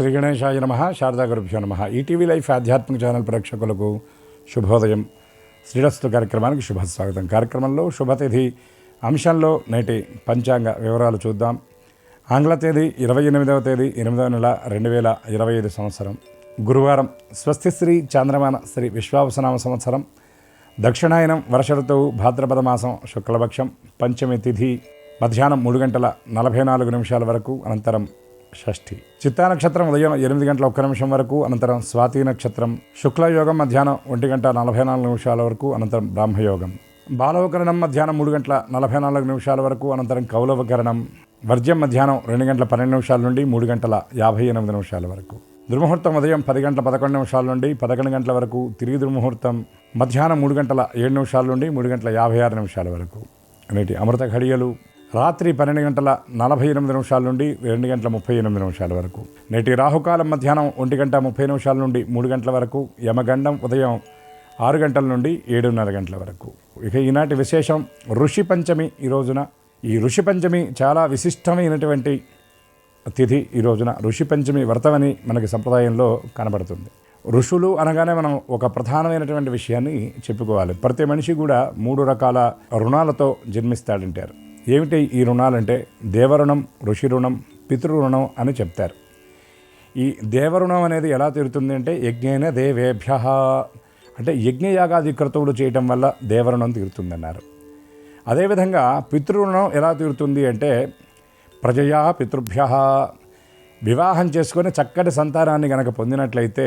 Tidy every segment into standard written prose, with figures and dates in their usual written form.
శ్రీ గణేశాయ నమః. శారదా గురుభ్యో నమః. ఈటీవీ లైఫ్ ఆధ్యాత్మిక ఛానల్ ప్రేక్షకులకు శుభోదయం. శ్రీరస్తు కార్యక్రమానికి శుభస్వాగతం. కార్యక్రమంలో శుభతిథి అంశంలో నేటి పంచాంగ వివరాలు చూద్దాం. ఆంగ్ల తేదీ 28వ తేదీ 8వ నెల 2025 సంవత్సరం గురువారం. స్వస్తి శ్రీ చాంద్రమాన శ్రీ విశ్వావసనామ సంవత్సరం దక్షిణాయనం వర్ష ఋతువు భాద్రపద మాసం శుక్లపక్షం పంచమి తిథి మధ్యాహ్నం 3:44 వరకు, అనంతరం షష్ఠి. చిత్తా నక్షత్రం ఉదయం 8:01 వరకు, అనంతరం స్వాతి నక్షత్రం. శుక్లయోగం మధ్యాహ్నం 1:44 వరకు, అనంతరం బ్రాహ్మయోగం. బాలవకరణం మధ్యాహ్నం 3:44 వరకు, అనంతరం కౌలవకరణం. వర్జ్యం మధ్యాహ్నం 2:12 నుండి 3:58 వరకు. దుర్ముహూర్తం ఉదయం 10:11 నుండి 11 వరకు. తిరిగి దుర్ముహూర్తం మధ్యాహ్నం 3:07 నుండి 3:56 వరకు. నేటి అమృత ఘడియలు రాత్రి 12:48 నుండి 2:38 వరకు. నేటి రాహుకాలం మధ్యాహ్నం 1:30 నుండి 3 వరకు. యమగండం ఉదయం 6 నుండి 7:30 వరకు. ఇక ఈనాటి విశేషం ఋషి పంచమి. ఈ రోజున ఈ ఋషి పంచమి చాలా విశిష్టమైనటువంటి తిథి. ఈ రోజున ఋషి పంచమి వ్రతం అని మనకి సంప్రదాయంలో కనబడుతుంది. ఋషులు అనగానే మనం ఒక ప్రధానమైనటువంటి విషయాన్ని చెప్పుకోవాలి. ప్రతి మనిషి కూడా 3 రకాల రుణాలతో జన్మిస్తాడంటారు. ఏమిటి ఈ రుణాలంటే దేవరుణం, ఋషి రుణం, పితృరుణం అని చెప్తారు. ఈ దేవరుణం అనేది ఎలా తీరుతుంది అంటే యజ్ఞేన దేవేభ్య, అంటే యజ్ఞయాగాది క్రతువులు చేయటం వల్ల దేవరుణం తీరుతుందన్నారు. అదేవిధంగా పితృరుణం ఎలా తీరుతుంది అంటే ప్రజయా పితృభ్య, వివాహం చేసుకొని చక్కటి సంతానాన్ని గనక పొందినట్లయితే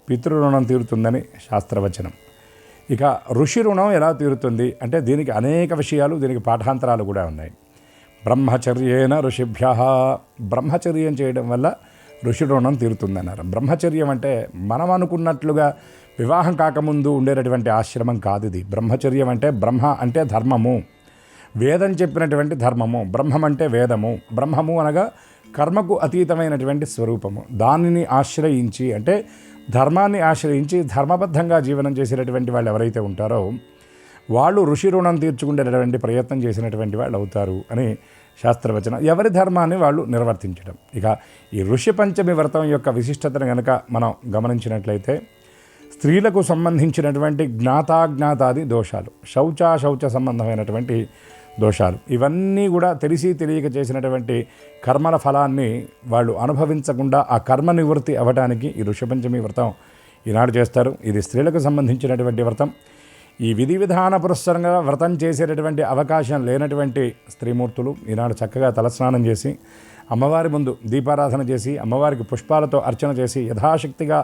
పితృరుణం తీరుతుందని శాస్త్రవచనం. ఇక ఋషి రుణం ఎలా తీరుతుంది అంటే దీనికి అనేక విషయాలు, దీనికి పాఠాంతరాలు కూడా ఉన్నాయి. బ్రహ్మచర్యేన ఋషిభ్య, బ్రహ్మచర్యం చేయడం వల్ల ఋషి రుణం తీరుతుందన్నారు. బ్రహ్మచర్యం అంటే మనం అనుకున్నట్లుగా వివాహం కాకముందు ఉండేటటువంటి ఆశ్రమం కాదు ఇది. బ్రహ్మచర్యం అంటే బ్రహ్మ అంటే ధర్మము, వేదం చెప్పినటువంటి ధర్మము. బ్రహ్మం అంటే వేదము. బ్రహ్మము అనగా కర్మకు అతీతమైనటువంటి స్వరూపము. దానిని ఆశ్రయించి అంటే ధర్మాన్ని ఆశ్రయించి ధర్మబద్ధంగా జీవనం చేసేటటువంటి వాళ్ళు ఎవరైతే ఉంటారో వాళ్ళు ఋషి రుణం తీర్చుకునేటటువంటి ప్రయత్నం చేసినటువంటి వాళ్ళు అవుతారు అని శాస్త్రవచనం. ఎవరి ధర్మాన్ని వాళ్ళు నిర్వర్తించడం. ఇక ఈ ఋషి పంచమి వ్రతం యొక్క విశిష్టతను కనుక మనం గమనించినట్లయితే స్త్రీలకు సంబంధించినటువంటి జ్ఞాతాజ్ఞాతాది దోషాలు, శౌచ సంబంధమైనటువంటి దోషాలు, ఇవన్నీ కూడా తెలిసి తెలియక చేసినటువంటి కర్మల ఫలాన్ని వాళ్ళు అనుభవించకుండా ఆ కర్మ నివృత్తి అవ్వడానికి ఈ ఋషిపంచమి వ్రతం ఈనాడు చేస్తారు. ఇది స్త్రీలకు సంబంధించినటువంటి వ్రతం. ఈ విధి విధాన పురస్సరంగా వ్రతం చేసేటటువంటి అవకాశం లేనటువంటి స్త్రీమూర్తులు ఈనాడు చక్కగా తలస్నానం చేసి అమ్మవారి ముందు దీపారాధన చేసి అమ్మవారికి పుష్పాలతో అర్చన చేసి యథాశక్తిగా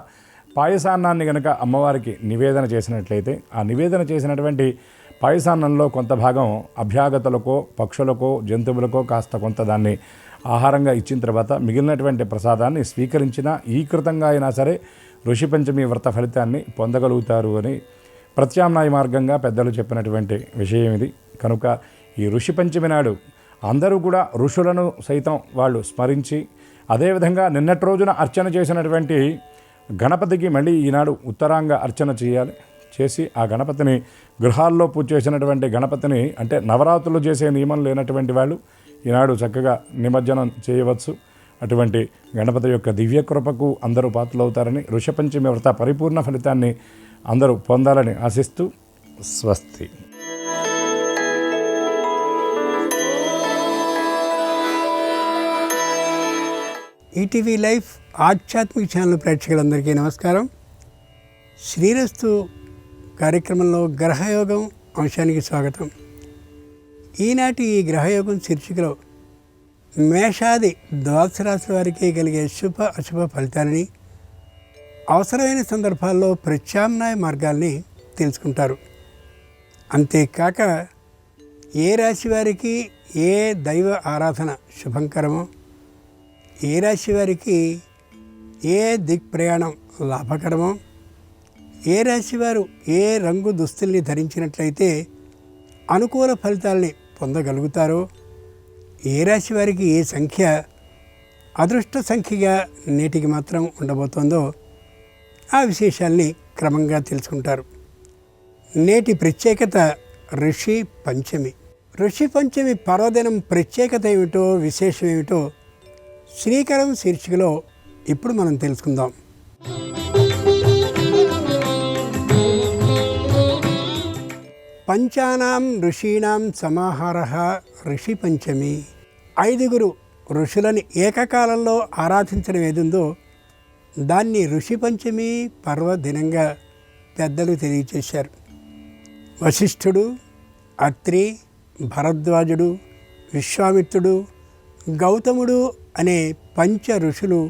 పాయసాన్నాన్ని కనుక అమ్మవారికి నివేదన చేసినట్లయితే ఆ నివేదన చేసినటువంటి పాయసాన్నంలో కొంత భాగం అభ్యాగతులకో, పక్షులకో, జంతువులకో కాస్త కొంత దాన్ని ఆహారంగా ఇచ్చిన తర్వాత మిగిలినటువంటి ప్రసాదాన్ని స్వీకరించిన ఈకృతంగా అయినా సరే ఋషి పంచమి వ్రత ఫలితాన్ని పొందగలుగుతారు అని ప్రత్యామ్నాయ మార్గంగా పెద్దలు చెప్పినటువంటి విషయం ఇది. కనుక ఈ ఋషి పంచమి నాడు అందరూ కూడా ఋషులను సైతం వాళ్ళు స్మరించి అదేవిధంగా నిన్నటి రోజున అర్చన చేసినటువంటి గణపతికి మళ్ళీ ఈనాడు ఉత్తరాంగ అర్చన చేయాలి. చేసి ఆ గణపతిని గృహాల్లో పూజ చేసినటువంటి గణపతిని అంటే నవరాత్రులు చేసే నియమం లేనటువంటి వాళ్ళు ఈనాడు చక్కగా నిమజ్జనం చేయవచ్చు. అటువంటి గణపతి యొక్క దివ్యకృపకు అందరూ పాత్రలవుతారని ఋషపంచమి వ్రత పరిపూర్ణ ఫలితాన్ని అందరూ పొందాలని ఆశిస్తూ స్వస్తి. ఈటీవీ లైఫ్ ఆధ్యాత్మిక ఛానల్ ప్రేక్షకులందరికీ నమస్కారం. శ్రీరస్తు కార్యక్రమంలో గ్రహయోగం అంశానికి స్వాగతం. ఈనాటి ఈ గ్రహయోగం శీర్షికలో మేషాది ద్వాదశ రాశుల వారికి కలిగే శుభ అశుభ ఫలితాలని, అవసరమైన సందర్భాల్లో ప్రత్యామ్నాయ మార్గాల్ని తెలుసుకుంటారు. అంతేకాక ఏ రాశి వారికి ఏ దైవ ఆరాధన శుభంకరమో, ఏ రాశి వారికి ఏ దిక్ప్రయాణం లాభకరమో, ఏ రాశి వారు ఏ రంగు దుస్తుల్ని ధరించినట్లయితే అనుకూల ఫలితాల్ని పొందగలుగుతారో, ఏ రాశి వారికి ఏ సంఖ్య అదృష్ట సంఖ్యగా నేటికి మాత్రం ఉండబోతోందో ఆ విశేషాల్ని క్రమంగా తెలుసుకుంటారు. నేటి ప్రత్యేకత ఋషి పంచమి. ఋషి పంచమి పర్వదినం ప్రత్యేకత ఏమిటో, విశేషం ఏమిటో శ్రీకరం శీర్షికలో ఇప్పుడు మనం తెలుసుకుందాం. పంచానాం ఋషీణాం సమాహారః ఋషి పంచమి. 5 ఋషులని ఏకకాలంలో ఆరాధించడం ఏదుందో దాన్ని ఋషి పంచమి పర్వదినంగా పెద్దలు తెలియచేశారు. వశిష్ఠుడు, అత్రి, భరద్వాజుడు, విశ్వామిత్రుడు, గౌతముడు అనే పంచ ఋషులు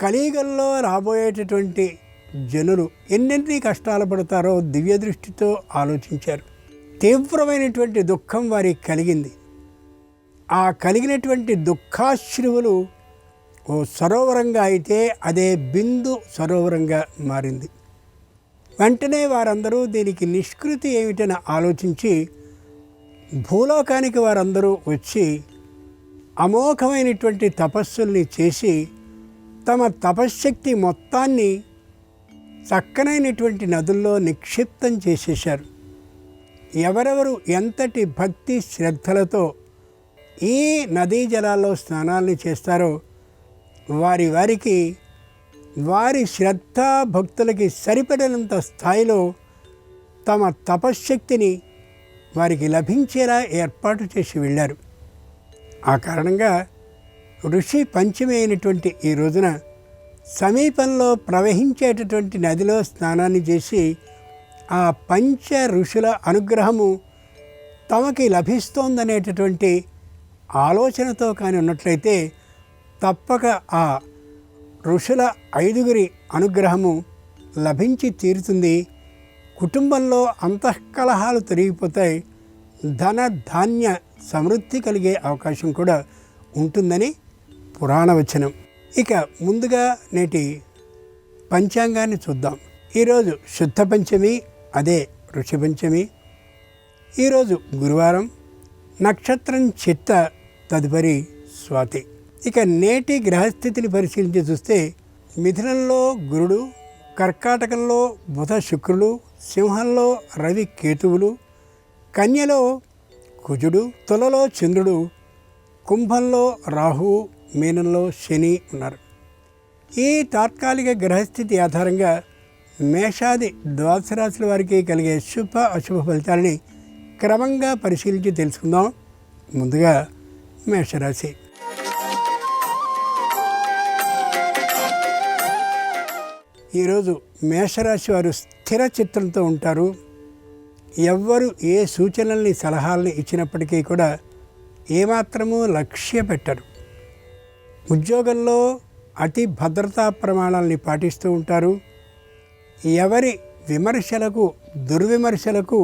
కలియుగంలో రాబోయేటటువంటి జనులు ఎన్నెన్ని కష్టాలు పడతారో దివ్య దృష్టితో ఆలోచించారు. తీవ్రమైనటువంటి దుఃఖం వారికి కలిగింది. ఆ కలిగినటువంటి దుఃఖాశ్రువులు ఓ సరోవరంగా అయితే అదే బిందు సరోవరంగా మారింది. వెంటనే వారందరూ దీనికి నిష్కృతి ఏమిటని ఆలోచించి భూలోకానికి వారందరూ వచ్చి అమోఘమైనటువంటి తపస్సుల్ని చేసి తమ తపశ్శక్తి మొత్తాన్ని చక్కనైనటువంటి నదుల్లో నిక్షిప్తం చేసేశారు. ఎవరెవరు ఎంతటి భక్తి శ్రద్ధలతో ఈ నదీ జలాల్లో స్నానాల్ని చేస్తారో వారికి వారి శ్రద్ధ భక్తులకి సరిపడినంత స్థాయిలో తమ తపశ్శక్తిని వారికి లభించేలా ఏర్పాటు చేసి వెళ్ళారు. ఆ కారణంగా ఋషి పంచమి అయినటువంటి ఈ రోజున సమీపంలో ప్రవహించేటటువంటి నదిలో స్నానాన్ని చేసి ఆ పంచ ఋషుల అనుగ్రహము తమకి లభిస్తోందనేటటువంటి ఆలోచనతో కానీ ఉన్నట్లయితే తప్పక ఆ ఋషుల 5 అనుగ్రహము లభించి తీరుతుంది. కుటుంబంలో అంతఃకలహాలు తొలగిపోతాయి. ధన ధాన్య సమృద్ధి కలిగే అవకాశం కూడా ఉంటుందని పురాణవచనం. ఇక ముందుగా నేటి పంచాంగాన్ని చూద్దాం. ఈరోజు శుద్ధ పంచమి, అదే ఋషి పంచమి. ఈరోజు గురువారం, నక్షత్రం చిత్త, తదుపరి స్వాతి. ఇక నేటి గ్రహస్థితిని పరిశీలించి చూస్తే మిథునంలో గురుడు, కర్కాటకంలో బుధ శుక్రులు, సింహంలో రవి కేతువులు, కన్యలో కుజుడు, తులలో చంద్రుడు, కుంభంలో రాహువు, మీనంలో శని ఉన్నారు. ఈ తాత్కాలిక గ్రహస్థితి ఆధారంగా మేషాది 12 రాశుల వారికి కలిగే శుభ అశుభ ఫలితాలని క్రమంగా పరిశీలించి తెలుసుకుందాం. ముందుగా మేషరాశి. ఈరోజు మేషరాశి వారు స్థిర చిత్తంతో ఉంటారు. ఎవ్వరు ఏ సూచనల్ని సలహాలని ఇచ్చినప్పటికీ కూడా ఏమాత్రమూ లక్ష్య పెట్టరు. ఉద్యోగంలో అతి భద్రతా ప్రమాణాలని పాటిస్తూ ఉంటారు. ఎవరి విమర్శలకు దుర్విమర్శలకు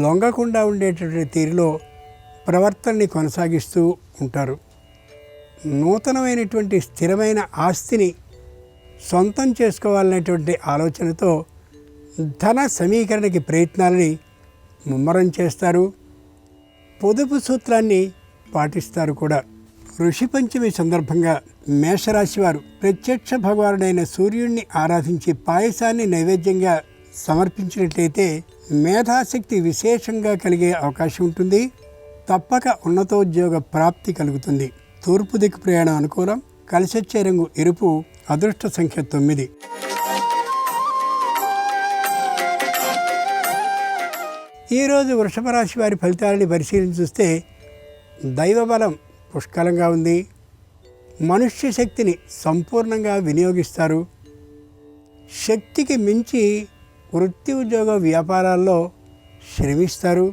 లొంగకుండా ఉండేటటువంటి తీరులో ప్రవర్తనని కొనసాగిస్తూ ఉంటారు. నూతనమైనటువంటి స్థిరమైన ఆస్తిని సొంతం చేసుకోవాలనేటువంటి ఆలోచనతో ధన సమీకరణకి ప్రయత్నాలని ముమ్మరం చేస్తారు. పొదుపు సూత్రాన్ని పాటిస్తారు కూడా. ఋషి పంచమి సందర్భంగా మేషరాశి వారు ప్రత్యక్ష భగవానుడైన సూర్యుడిని ఆరాధించి పాయసాన్ని నైవేద్యంగా సమర్పించినట్లయితే మేధాశక్తి విశేషంగా కలిగే అవకాశం ఉంటుంది. తప్పక ఉన్నతోద్యోగ ప్రాప్తి కలుగుతుంది. తూర్పు దిక్కు ప్రయాణం అనుకూలం. కలిసొచ్చే రంగు ఎరుపు. అదృష్ట సంఖ్య 9. ఈరోజు వృషభ రాశి వారి ఫలితాలని పరిశీలించి చూస్తే దైవబలం పుష్కలంగా ఉంది. మనుష్య శక్తిని సంపూర్ణంగా వినియోగిస్తారు. శక్తికి మించి వృత్తి ఉద్యోగ వ్యాపారాల్లో శ్రమిస్తారు.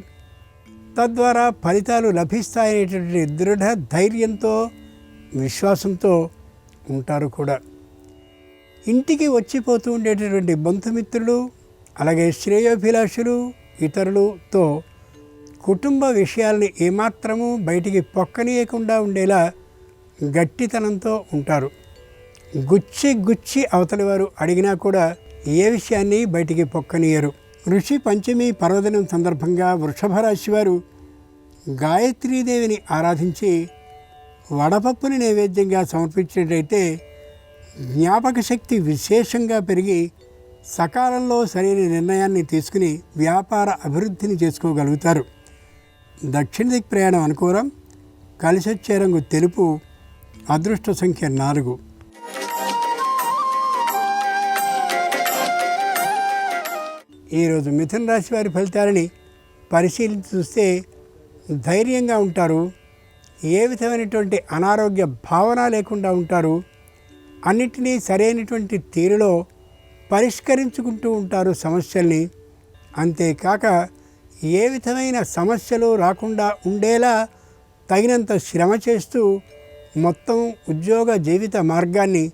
తద్వారా ఫలితాలు లభిస్తాయనేటువంటి దృఢ ధైర్యంతో విశ్వాసంతో ఉంటారు కూడా. ఇంటికి వచ్చిపోతూ ఉండేటటువంటి బంధుమిత్రులు, అలాగే శ్రేయోభిలాషులు, ఇతరులతో కుటుంబ విషయాల్ని ఏమాత్రమూ బయటికి పొక్కనీయకుండా ఉండేలా గట్టితనంతో ఉంటారు. గుచ్చి అవతలి వారు అడిగినా కూడా ఏ విషయాన్ని బయటికి పొక్కనీయరు. ఋషి పంచమి పర్వదినం సందర్భంగా వృషభ రాశి వారు గాయత్రీదేవిని ఆరాధించి వడపప్పుని నైవేద్యంగా సమర్పించినట్లయితే జ్ఞాపక శక్తి విశేషంగా పెరిగి సకాలంలో సరైన నిర్ణయాన్ని తీసుకుని వ్యాపార అభివృద్ధిని చేసుకోగలుగుతారు. దక్షిణ దిక్ ప్రయాణం అనుకూలం. కలిసొచ్చే రంగు తెలుపు. అదృష్ట సంఖ్య 4. ఈరోజు మిథున రాశి వారి ఫలితాలని పరిశీలించి చూస్తే ధైర్యంగా ఉంటారు, ఏ విధమైనటువంటి అనారోగ్య భావన లేకుండా ఉంటారు, అన్నిటినీ సరైనటువంటి తీరులో పరిష్కరించుకుంటూ ఉంటారు సమస్యల్ని. అంతేకాక ఏ విధమైన సమస్యలు రాకుండా ఉండేలా తగినంత శ్రమ చేస్తూ మొత్తం ఉద్యోగ జీవిత మార్గాన్ని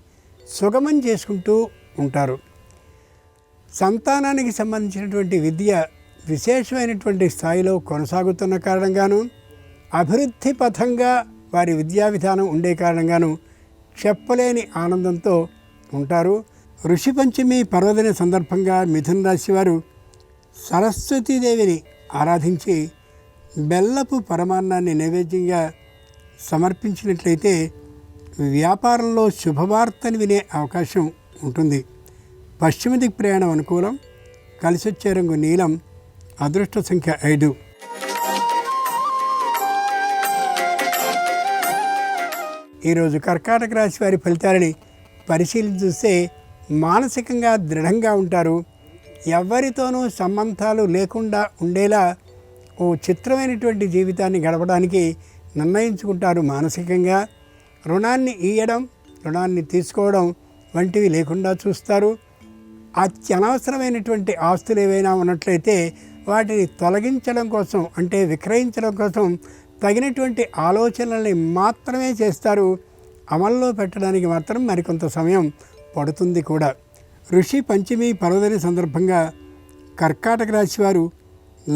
సుగమం చేసుకుంటూ ఉంటారు. సంతానానికి సంబంధించినటువంటి విద్య విశేషమైనటువంటి స్థాయిలో కొనసాగుతున్న కారణంగాను, అభివృద్ధి పథంగా వారి విద్యా విధానం ఉండే కారణంగాను చెప్పలేని ఆనందంతో ఉంటారు. ఋషి పంచమి పర్వదిన సందర్భంగా మిథున రాశి వారు సరస్వతీదేవిని ఆరాధించి బెల్లపు పరమాన్నాన్ని నైవేద్యంగా సమర్పించినట్లయితే వ్యాపారంలో శుభవార్తను వినే అవకాశం ఉంటుంది. పశ్చిమ దిక్ ప్రయాణం అనుకూలం. కలిసొచ్చే రంగు నీలం. అదృష్ట సంఖ్య 5. ఈరోజు కర్కాటక రాశి వారి ఫలితాలని పరిశీలించి చూస్తే మానసికంగా దృఢంగా ఉంటారు. ఎవరితోనూ సంబంధాలు లేకుండా ఉండేలా ఓ చిత్రమైనటువంటి జీవితాన్ని గడపడానికి నిర్ణయించుకుంటారు. మానసికంగా రుణాన్ని ఇయ్యడం, రుణాన్ని తీసుకోవడం వంటివి లేకుండా చూస్తారు. అత్యనవసరమైనటువంటి ఆస్తులు ఏవైనా ఉన్నట్లయితే వాటిని తొలగించడం కోసం, అంటే విక్రయించడం కోసం తగినటువంటి ఆలోచనల్ని మాత్రమే చేస్తారు. అమల్లో పెట్టడానికి మాత్రం మరికొంత సమయం పడుతుంది కూడా. ఋషి పంచమి పర్వదిన సందర్భంగా కర్కాటక రాశి వారు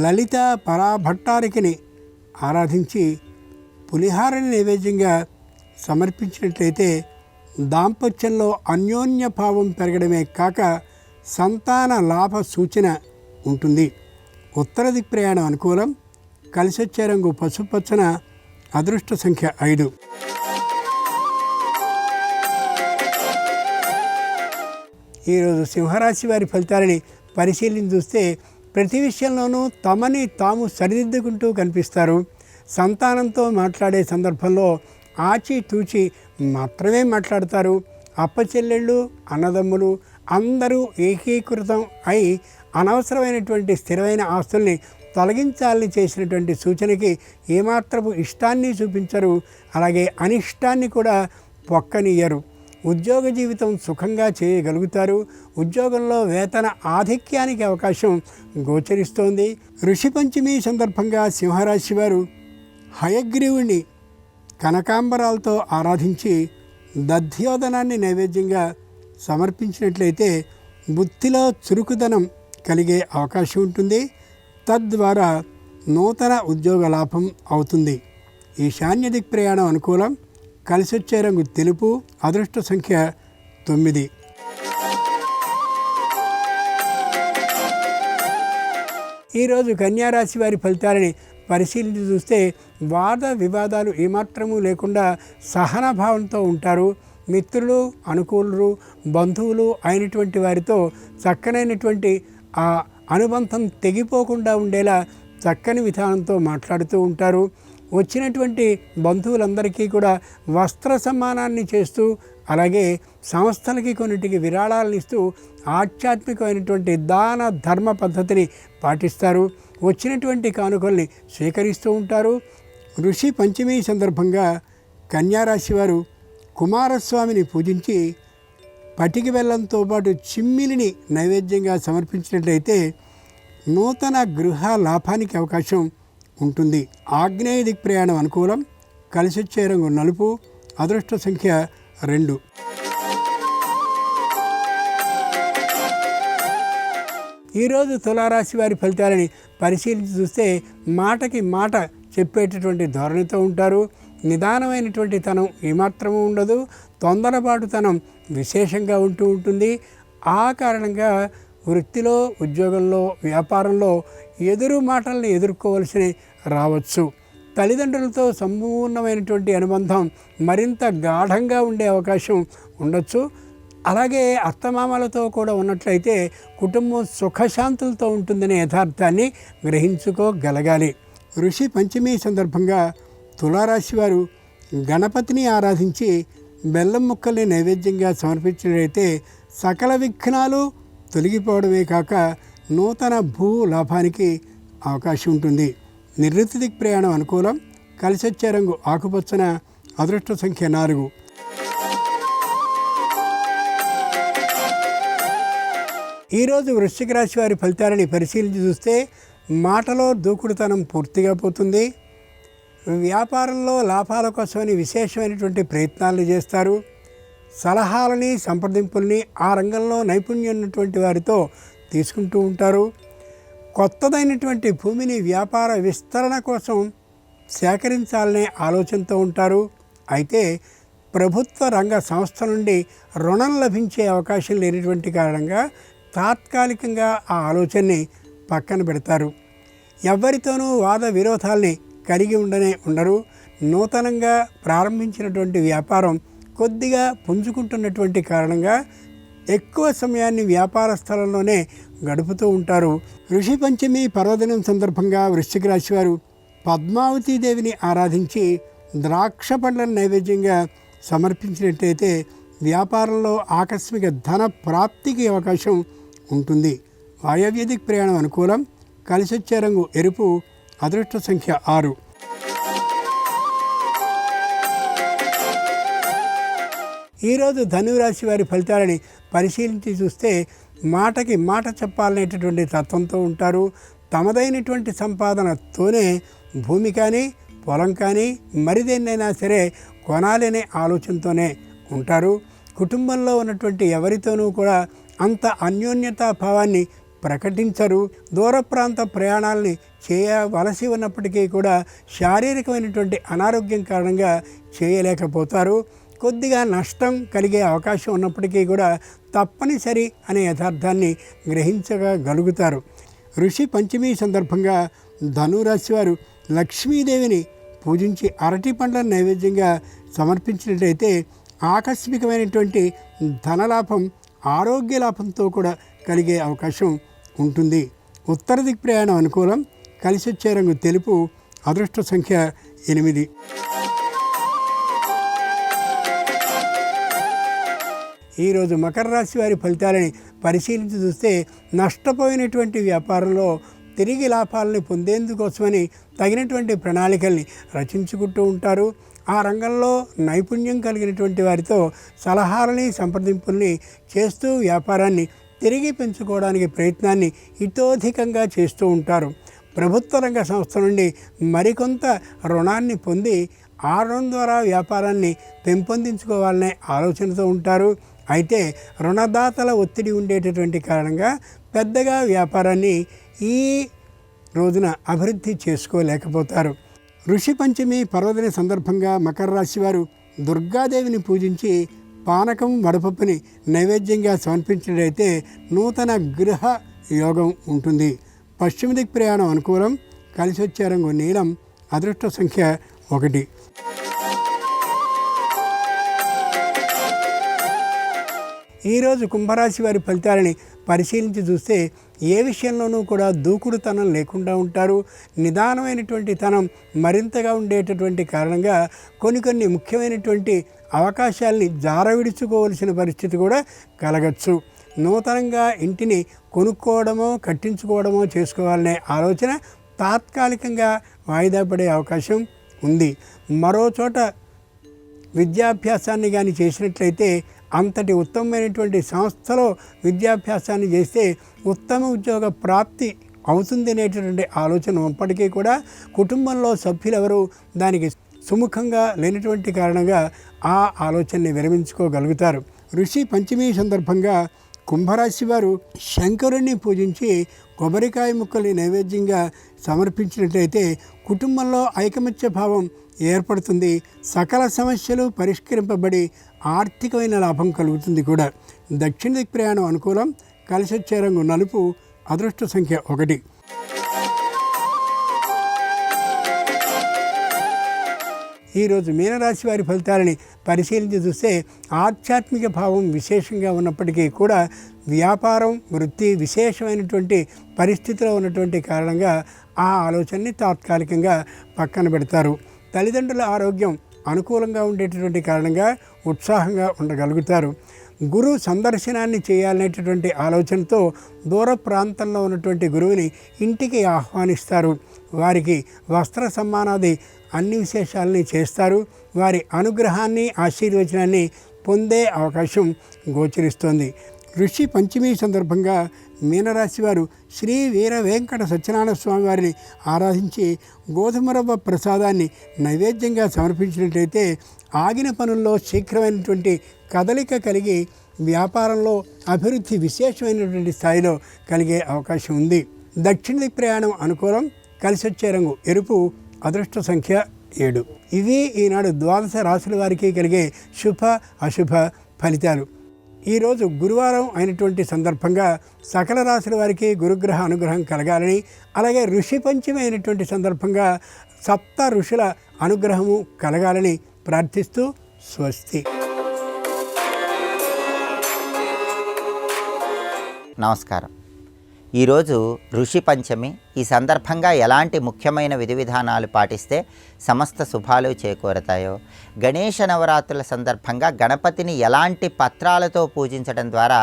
లలిత పరాభట్టారికని ఆరాధించి పులిహారని నైవేద్యంగా సమర్పించినట్లయితే దాంపత్యంలో అన్యోన్య భావం పెరగడమే కాక సంతాన లాభ సూచన ఉంటుంది. ఉత్తర దిక్ ప్రయాణం అనుకూలం. కలిసొచ్చే రంగు పసుపచ్చన. అదృష్ట సంఖ్య 5. ఈరోజు సింహరాశి వారి ఫలితాలని పరిశీలించి చూస్తే ప్రతి విషయంలోనూ తమని తాము సరిదిద్దుకుంటూ కనిపిస్తారు. సంతానంతో మాట్లాడే సందర్భంలో ఆచితూచి మాత్రమే మాట్లాడతారు. అప్పచెల్లెళ్ళు, అన్నదమ్ములు అందరూ ఏకీకృతం అయి అనవసరమైనటువంటి స్థిరమైన ఆస్తుల్ని తొలగించాలని చేసినటువంటి సూచనకి ఏమాత్రపు ఇష్టాన్ని చూపించరు. అలాగే అనిష్టాన్ని కూడా పొక్కనియ్యరు. ఉద్యోగ జీవితం సుఖంగా చేయగలుగుతారు. ఉద్యోగంలో వేతన ఆధిక్యానికి అవకాశం గోచరిస్తోంది. ఋషి పంచమి సందర్భంగా సింహరాశి వారు హయగ్రీవుణ్ణి కనకాంబరాలతో ఆరాధించి దధ్యోదనాన్ని నైవేద్యంగా సమర్పించినట్లయితే బుద్ధిలో చురుకుదనం కలిగే అవకాశం ఉంటుంది. తద్వారా నూతన ఉద్యోగ లాభం అవుతుంది. ఈశాన్య దిక్ ప్రయాణం అనుకూలం. కలిసొచ్చే రంగు తెలుపు. అదృష్ట సంఖ్య 9. ఈరోజు కన్యారాశి వారి ఫలితాలని పరిశీలించి చూస్తే వాద వివాదాలు ఏమాత్రము లేకుండా సహనభావంతో ఉంటారు. మిత్రులు, అనుకూలులు, బంధువులు అయినటువంటి వారితో చక్కనైనటువంటి ఆ అనుబంధం తెగిపోకుండా ఉండేలా చక్కని విధానంతో మాట్లాడుతూ ఉంటారు. వచ్చినటువంటి బంధువులందరికీ కూడా వస్త్ర సమ్మానాన్ని చేస్తూ, అలాగే సంస్థలకి కొన్నిటికి విరాళాలను ఇస్తూ ఆధ్యాత్మికమైనటువంటి దాన ధర్మ పద్ధతిని పాటిస్తారు. వచ్చినటువంటి కానుకల్ని స్వీకరిస్తూ ఉంటారు. ఋషి పంచమి సందర్భంగా కన్యారాశి వారు కుమారస్వామిని పూజించి పటికి బెల్లంతో పాటు చిమ్మిలిని నైవేద్యంగా సమర్పించినట్లయితే నూతన గృహ లాభానికి అవకాశం ఉంటుంది. ఆగ్నేయ దిక్ ప్రయాణం అనుకూలం. కలిసొచ్చే రంగు నలుపు. అదృష్ట సంఖ్య 2. ఈరోజు తులారాశి వారి ఫలితాలని పరిశీలించి చూస్తే మాటకి మాట చెప్పేటటువంటి ధోరణితో ఉంటారు. నిదానమైనటువంటి తనం ఏమాత్రము ఉండదు. తొందరపాటుతనం విశేషంగా ఉంటూ ఉంటుంది. ఆ కారణంగా వృత్తిలో, ఉద్యోగంలో, వ్యాపారంలో ఎదురు మాటల్ని ఎదుర్కోవలసి రావచ్చు. తల్లిదండ్రులతో సంపూర్ణమైనటువంటి అనుబంధం మరింత గాఢంగా ఉండే అవకాశం ఉండొచ్చు. అలాగే అత్తమామలతో కూడా ఉన్నట్లయితే కుటుంబం సుఖశాంతులతో ఉంటుందనే యథార్థాన్ని గ్రహించుకోగలగాలి. ఋషి పంచమి సందర్భంగా తులారాశి వారు గణపతిని ఆరాధించి బెల్లం ముక్కల్ని నైవేద్యంగా సమర్పించినట్లయితే సకల విఘ్నాలు తొలగిపోవడమే కాక నూతన భూ లాభానికి అవకాశం ఉంటుంది. నివృత్తి దిక్ ప్రయాణం అనుకూలం. కలిసొచ్చే రంగు ఆకుపచ్చన. అదృష్ట సంఖ్య 4. ఈరోజు వృశ్చిక రాశి వారి ఫలితాలని పరిశీలించి చూస్తే మాటలో దూకుడుతనం పూర్తిగా పోతుంది. వ్యాపారంలో లాభాల కోసమని విశేషమైనటువంటి ప్రయత్నాలు చేస్తారు. సలహాలని సంప్రదింపుల్ని ఆ రంగంలో నైపుణ్యం ఉన్నటువంటి వారితో తీసుకుంటూ ఉంటారు. కొత్తదైనటువంటి భూమిని వ్యాపార విస్తరణ కోసం సేకరించాలనే ఆలోచనతో ఉంటారు. అయితే ప్రభుత్వ రంగ సంస్థ నుండి రుణం లభించే అవకాశం లేనటువంటి కారణంగా తాత్కాలికంగా ఆ ఆలోచనని పక్కన పెడతారు. ఎవరితోనూ వాద విరోధాల్ని కలిగి ఉండరు. నూతనంగా ప్రారంభించినటువంటి వ్యాపారం కొద్దిగా పుంజుకుంటున్నటువంటి కారణంగా ఎక్కువ సమయాన్ని వ్యాపార స్థలంలోనే గడుపుతూ ఉంటారు. ఋషి పంచమి పర్వదినం సందర్భంగా వృశ్చిక రాశి వారు పద్మావతీ దేవిని ఆరాధించి ద్రాక్ష పండ్లను నైవేద్యంగా సమర్పించినట్లయితే వ్యాపారంలో ఆకస్మిక ధన ప్రాప్తికి అవకాశం ఉంటుంది. వాయవ్యదిక్ ప్రయాణం అనుకూలం. కలిసొచ్చే రంగు ఎరుపు. అదృష్ట సంఖ్య 6. ఈరోజు ధనురాశి వారి ఫలితాలని పరిశీలించి చూస్తే మాటకి మాట చెప్పాలనేటటువంటి తత్వంతో ఉంటారు. తమదైనటువంటి సంపాదనతోనే భూమి కానీ పొలం కానీ మరిదేన్నైనా సరే కొనాలనే ఆలోచనతోనే ఉంటారు. కుటుంబంలో ఉన్నటువంటి ఎవరితోనూ కూడా అంత అన్యోన్యతా భావాన్ని ప్రకటించరు. దూర ప్రాంత ప్రయాణాలని చేయవలసి ఉన్నప్పటికీ కూడా శారీరకమైనటువంటి అనారోగ్యం కారణంగా చేయలేకపోతారు. కొద్దిగా నష్టం కలిగే అవకాశం ఉన్నప్పటికీ కూడా తప్పనిసరి అనే యథార్థాన్ని గ్రహించగలుగుతారు. ఋషి పంచమి సందర్భంగా ధనురాశి వారు లక్ష్మీదేవిని పూజించి అరటి పండ్లను నైవేద్యంగా సమర్పించినట్లయితే ఆకస్మికమైనటువంటి ధనలాభం ఆరోగ్య లాభంతో కూడా కలిగే అవకాశం ఉంటుంది. ఉత్తర దిక్ ప్రయాణం అనుకూలం. కలిసొచ్చే రంగు తెలుపు. అదృష్ట సంఖ్య 8. ఈరోజు మకర రాశి వారి ఫలితాలని పరిశీలించి చూస్తే నష్టపోయినటువంటి వ్యాపారంలో తిరిగి లాభాలని పొందేందుకోసమని తగినటువంటి ప్రణాళికల్ని రచించుకుంటూ ఉంటారు. ఆ రంగంలో నైపుణ్యం కలిగినటువంటి వారితో సలహాలని సంప్రదింపుల్ని చేస్తూ వ్యాపారాన్ని తిరిగి పెంచుకోవడానికి ప్రయత్నాన్ని ఇతోధికంగా చేస్తూ ఉంటారు. ప్రభుత్వ రంగ సంస్థ నుండి మరికొంత రుణాన్ని పొంది ఆ రుణం ద్వారా వ్యాపారాన్ని పెంపొందించుకోవాలనే ఆలోచనతో ఉంటారు. అయితే రుణదాతల ఒత్తిడి ఉండేటటువంటి కారణంగా పెద్దగా వ్యాపారాన్ని ఈ రోజున అభివృద్ధి చేసుకోలేకపోతారు. ఋషి పంచమి పర్వదిన సందర్భంగా మకర రాశి వారు దుర్గాదేవిని పూజించి పానకం వడపప్పుని నైవేద్యంగా సమర్పించినట్లయితే నూతన గృహ యోగం ఉంటుంది. పశ్చిమ దిక్ ప్రయాణం అనుకూలం. కలిసొచ్చే రంగు నీలం. అదృష్ట సంఖ్య 1. ఈరోజు కుంభరాశి వారి ఫలితాలని పరిశీలించి చూస్తే ఏ విషయంలోనూ కూడా దూకుడుతనం లేకుండా ఉంటారు. నిదానమైనటువంటి తనం మరింతగా ఉండేటటువంటి కారణంగా కొన్ని ముఖ్యమైనటువంటి అవకాశాలని జారవిడుచుకోవలసిన పరిస్థితి కూడా కలగచ్చు. నూతనంగా ఇంటిని కొనుక్కోవడమో కట్టించుకోవడమో చేసుకోవాలనే ఆలోచన తాత్కాలికంగా వాయిదా పడే అవకాశం ఉంది. మరో చోట విద్యాభ్యాసాన్ని కానీ చేసినట్లయితే అంతటి ఉత్తమమైనటువంటి సంస్థలో విద్యాభ్యాసాన్ని చేస్తే ఉత్తమ ఉద్యోగ ప్రాప్తి అవుతుంది అనేటటువంటి ఆలోచన ఉన్నప్పటికీ కూడా కుటుంబంలో సభ్యులెవరూ దానికి సుముఖంగా లేనటువంటి కారణంగా ఆ ఆలోచనని విరమించుకోగలుగుతారు. ఋషి పంచమి సందర్భంగా కుంభరాశి వారు శంకరుణ్ణి పూజించి కొబ్బరికాయ ముక్కల్ని నైవేద్యంగా సమర్పించినట్లయితే కుటుంబంలో ఐకమత్య భావం ఏర్పడుతుంది. సకల సమస్యలు పరిష్కరింపబడి ఆర్థికమైన లాభం కలుగుతుంది కూడా. దక్షిణ దిక్ ప్రయాణం అనుకూలం. కలిసొచ్చే రంగు నలుపు. అదృష్ట సంఖ్య 1. ఈరోజు మీనరాశి వారి ఫలితాలని పరిశీలించి చూస్తే ఆధ్యాత్మిక భావం విశేషంగా ఉన్నప్పటికీ కూడా వ్యాపారం వృత్తి విశేషమైనటువంటి పరిస్థితిలో ఉన్నటువంటి కారణంగా ఆ ఆలోచనని తాత్కాలికంగా పక్కన పెడతారు. తల్లిదండ్రుల ఆరోగ్యం అనుకూలంగా ఉండేటటువంటి కారణంగా ఉత్సాహంగా ఉండగలుగుతారు. గురు సందర్శనాన్ని చేయాలనేటటువంటి ఆలోచనతో దూర ప్రాంతంలో ఉన్నటువంటి గురువుని ఇంటికి ఆహ్వానిస్తారు. వారికి వస్త్ర సమ్మానాది అన్ని విశేషాలని చేస్తారు. వారి అనుగ్రహాన్ని ఆశీర్వచనాన్ని పొందే అవకాశం గోచరిస్తోంది. ఋషి పంచమి సందర్భంగా మీనరాశి వారు శ్రీ వీర వెంకట సత్యనారాయణ స్వామి వారిని ఆరాధించి గోధుమ రవ్వ ప్రసాదాన్ని నైవేద్యంగా సమర్పించినట్లయితే ఆగిన పనుల్లో శీఘ్రమైనటువంటి కదలిక కలిగి వ్యాపారంలో అభివృద్ధి విశేషమైనటువంటి స్థాయిలో కలిగే అవకాశం ఉంది. దక్షిణ దిక్ ప్రయాణం అనుకూలం. కలిసి వచ్చే రంగు ఎరుపు. అదృష్ట సంఖ్య 7. ఇవి ఈనాడు ద్వాదశ రాశుల వారికి కలిగే శుభ అశుభ ఫలితాలు. ఈరోజు గురువారం అయినటువంటి సందర్భంగా సకల రాశుల వారికి గురుగ్రహ అనుగ్రహం కలగాలని, అలాగే ఋషి పంచమి అయినటువంటి సందర్భంగా సప్త ఋషుల అనుగ్రహము కలగాలని ప్రార్థిస్తూ స్వస్తి. నమస్కారం. ఈరోజు ఋషి పంచమి. ఈ సందర్భంగా ఎలాంటి ముఖ్యమైన విధి విధానాలు పాటిస్తే సమస్త శుభాలు చేకూరతాయో, గణేష నవరాత్రుల సందర్భంగా గణపతిని ఎలాంటి పత్రాలతో పూజించడం ద్వారా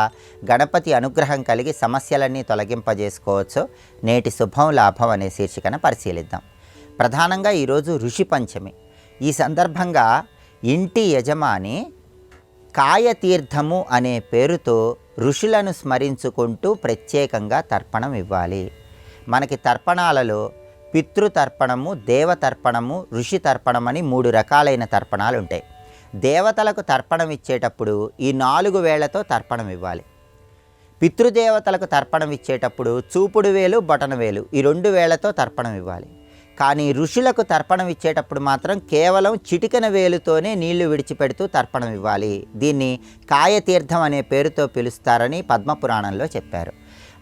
గణపతి అనుగ్రహం కలిగి సమస్యలన్నీ తొలగింపజేసుకోవచ్చో నేటి శుభం లాభం అనే శీర్షికన పరిశీలిద్దాం. ప్రధానంగా ఈరోజు ఋషి పంచమి. ఈ సందర్భంగా ఇంటి యజమాని కాయతీర్థము అనే పేరుతో ఋషులను స్మరించుకుంటూ ప్రత్యేకంగా తర్పణం ఇవ్వాలి. మనకి తర్పణాలలో పితృతర్పణము, దేవతర్పణము, ఋషి తర్పణం అని 3 రకాలైన తర్పణాలు ఉంటాయి. దేవతలకు తర్పణం ఇచ్చేటప్పుడు ఈ 4 వేళ్లతో తర్పణం ఇవ్వాలి. పితృదేవతలకు తర్పణం ఇచ్చేటప్పుడు చూపుడు వేలు, బొటన వేలు ఈ 2 వేళ్లతో తర్పణం ఇవ్వాలి. కానీ ఋషులకు తర్పణం ఇచ్చేటప్పుడు మాత్రం కేవలం చిటికెన వేలుతోనే నీళ్లు విడిచిపెడుతూ తర్పణం ఇవ్వాలి. దీన్ని కాయతీర్థం అనే పేరుతో పిలుస్తారని పద్మపురాణంలో చెప్పారు.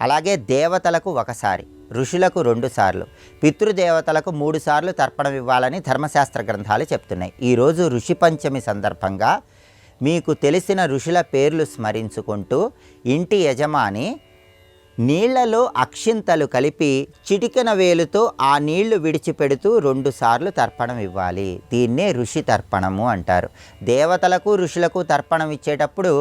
అలాగే దేవతలకు 1 సారి, ఋషులకు 2 సార్లు, పితృదేవతలకు 3 సార్లు తర్పణం ఇవ్వాలని ధర్మశాస్త్ర గ్రంథాలు చెప్తున్నాయి. ఈరోజు ఋషి పంచమి సందర్భంగా మీకు తెలిసిన ఋషుల పేర్లు స్మరించుకుంటూ ఇంటి యజమాని నీళ్లలో అక్షింతలు కలిపి చిటికెన వేలుతో ఆ నీళ్లు విడిచిపెడుతూ 2 సార్లు తర్పణం ఇవ్వాలి. దీన్నే ఋషి తర్పణము అంటారు. దేవతలకు ఋషులకు తర్పణం ఇచ్చేటప్పుడు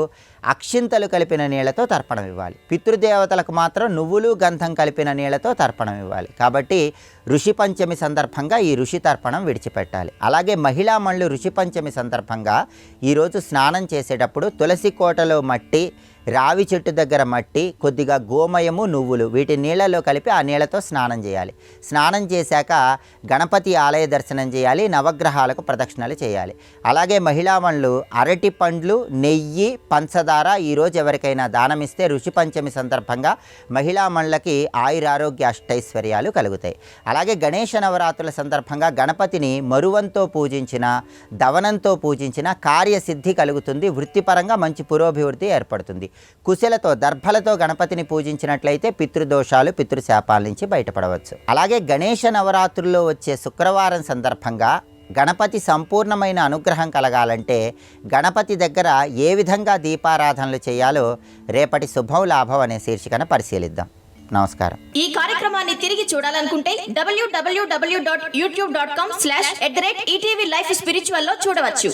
అక్షింతలు కలిపిన నీళ్లతో తర్పణం ఇవ్వాలి. పితృదేవతలకు మాత్రం నువ్వులు గంధం కలిపిన నీళ్లతో తర్పణం ఇవ్వాలి. కాబట్టి ఋషి పంచమి సందర్భంగా ఈ ఋషి తర్పణం విడిచిపెట్టాలి. అలాగే మహిళా మణులు ఋషి పంచమి సందర్భంగా ఈరోజు స్నానం చేసేటప్పుడు తులసి కోటలో మట్టి, రావి చెట్టు దగ్గర మట్టి, కొద్దిగా గోమయము, నువ్వులు వీటి నీళ్లలో కలిపి ఆ నీళ్లతో స్నానం చేయాలి. స్నానం చేశాక గణపతి ఆలయ దర్శనం చేయాలి. నవగ్రహాలకు ప్రదక్షిణలు చేయాలి. అలాగే మహిళామణులు అరటి పండ్లు, నెయ్యి, పంచదార ఈరోజు ఎవరికైనా దానమిస్తే ఋషి పంచమి సందర్భంగా మహిళామణులకి ఆయురారోగ్య అష్టైశ్వర్యాలు కలుగుతాయి. అలాగే గణేష నవరాత్రుల సందర్భంగా గణపతిని మరువంతో పూజించిన, దవనంతో పూజించిన కార్యసిద్ధి కలుగుతుంది. వృత్తిపరంగా మంచి పురోభివృద్ధి ఏర్పడుతుంది. కుశలతో, దర్భలతో గణపతిని పూజించినట్లయితే పితృదోషాలు, పితృశాపాల నుంచి బయటపడవచ్చు. అలాగే గణేష నవరాత్రుల్లో వచ్చే శుక్రవారం సందర్భంగా గణపతి సంపూర్ణమైన అనుగ్రహం కలగాలంటే గణపతి దగ్గర ఏ విధంగా దీపారాధనలు చేయాలో రేపటి శుభం లాభం అనే శీర్షికన పరిశీలిద్దాం. నమస్కారం. ఈ కార్యక్రమాన్ని తిరిగి చూడాలనుకుంటే www.youtube.com/ETV Life Spiritual లో చూడవచ్చు.